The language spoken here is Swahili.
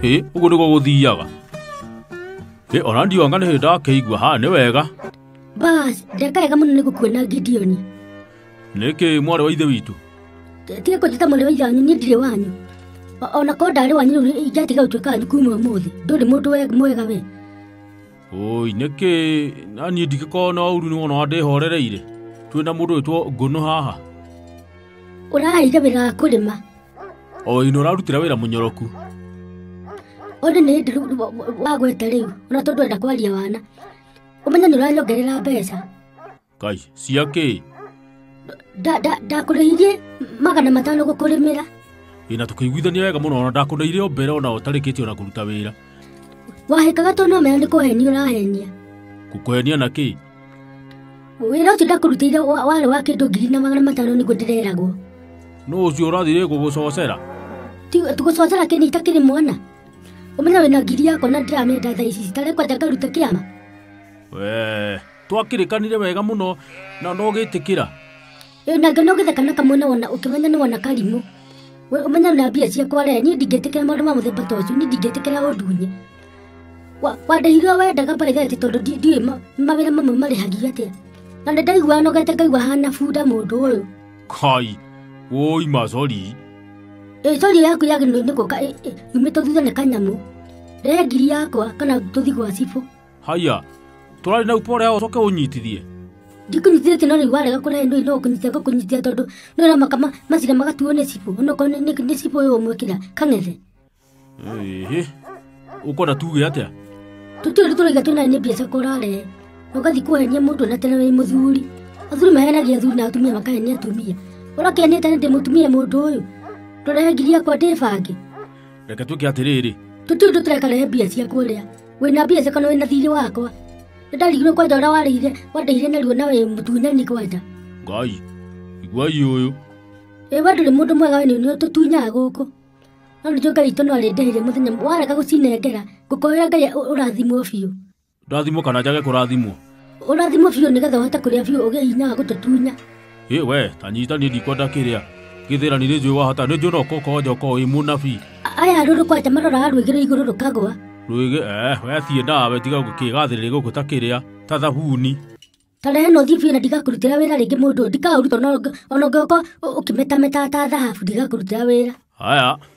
uguo niguo guthiaga. Ona ndiuanga nĩ ndakeigua ha nĩ wega. Bas, ndakarega muno nĩ gũkuona Gideon. Nĩkĩ mwarĩ wa ithe witũ? Tiga kũnjĩta mwarĩ wa ithe wanyu, niĩ ndirĩ wanyu. Ona korwo ndarĩ wanyu rĩu ingĩatiga gũtuĩka wanyu kuma ũmũthĩ. Ndũrĩ mũndũ mwega we. Oi, nĩkĩ naniĩ ndingĩkorwo na ũru nĩ wona ndĩhorereire. Twĩna mũndũ wĩtwo Ngũnũ haha. Ũraharire wĩra wa kũrĩma. Oi, nĩ ũrarutĩra wĩra mũnyoroku. Ona nĩ hĩndĩ wa gweta rĩu, ona tondũ ndũrenda kwaria wana. Ũmenya nĩ ũranyongerera mbeca. Kai, cia kĩ? Ndakũrĩhirie 500 gũkũrĩmĩra. Na tũkĩiguithania wega mũno, ona ndakũneire o mbere ona ũtarĩkĩtie ona kũruta wĩra. Wahĩkaga tondũ nomenya nĩ kũhenia ũrahenia. Gũkũhenia na kĩ? Wĩra ũcio ndakũrutĩire warĩ wa kĩndũ 500 nĩguo ndĩreragwo. No ũcio ũrathire gũgũcocera? Tũgũcocera kĩni itakĩrĩ mwana. Ũmenya wĩna ngiri yakwa na ndiramĩenda thaa ici citarĩ ngaruta kĩama. We, twakĩrĩkanire wega mũno na no gĩtĩkĩra. Nake no gĩthekana kamwe na wona ũkĩmenya nĩ wona Karimũ. Ũmenya na mbia ciakwa rĩ, niĩ ndingĩtĩkĩra maũndũ ma mũthemba ta ũcio, niĩ ndingĩtĩkĩra ũndunye. Wandĩhire wenda mbarĩgete tondũ ndiũĩ mawĩra mamwe marĩhagia atĩa. Na nĩndaigua nogete ngaigua hana bunda mũndũ ũyũ. Kai, woi macori. Sori yaku yagĩrĩirwo nĩ gũka yumĩte thutha nĩ kanyamũ. Rehe ngiri yakwa kana tũthi gwa cibũ. Haya, tũrarĩ na upore hao ũcoke ũnyitithie. Ndikũnyitithĩtie no rĩu warega kũrehe ndũĩ no kũnyitithia ngũkũnyitithia tondũ nĩ ũramaka macira magatuo nĩ cibũ. Onokorwo nĩ cibũ ũyũ ũmwĩkĩra kang'ethe. Ũkwenda tuge atĩa? Tũtiũĩ tũraiga twĩna nĩ mbia ciakwa ũrarehe. Ũgathiĩ kũhenia mũndũ na tene wĩ mũthuri. Athuri mahenagia athuri na atumia makahenia atumia. Ũrakĩania tene ndĩ mũtumia mũndũ ũyũ. Tũrehe ngiri yakwa ndĩbange. Reke twĩke atĩrĩrĩ. Tũtiũĩ tũreka rehe mbia ciakwa ũrĩa. Wĩna mbia ciakwa na wĩna thirĩ wakwa. Nĩndarigirwo kwanja ũrĩa wandeire narua na wĩ mũtunyani kwanja. Ngai, iguai ũyũ. We ndũrĩ mũndũ mwega we nĩ ũtũtunyaga gũkũ. No nĩjũĩ Ngai witũ no arĩndehire mũthenya warega gũcinengera ngũkũhoera Ngai ũrathimwo biũ. Ndathimwo kana njage kũrathimwo? Ũrathimwo biũ nĩgetha ũhote kũrĩa biũ ũgĩe hinya wa gũtũtunya. We, tanyita niĩ ndikwenda kĩrĩa. Gĩthĩra nĩ njũĩ wahota nĩ njũĩ no koko wĩ mũnabii. Aya rũrũ kwanja maroraga rwĩgĩrĩ igũrũ rũkagwa. Rwĩgĩ we thiĩ ndawe tiga gũkĩgathĩrĩria gũkũ ta kĩrĩa ta thabuni. Tarehe no thiĩ biũ na ndigakũrutĩra wĩra rĩngĩ mũndũ ndikaũruta ona ũngĩkorwo ũkĩmetameta ta thahabu ndigakũrutĩra wĩra. Haya.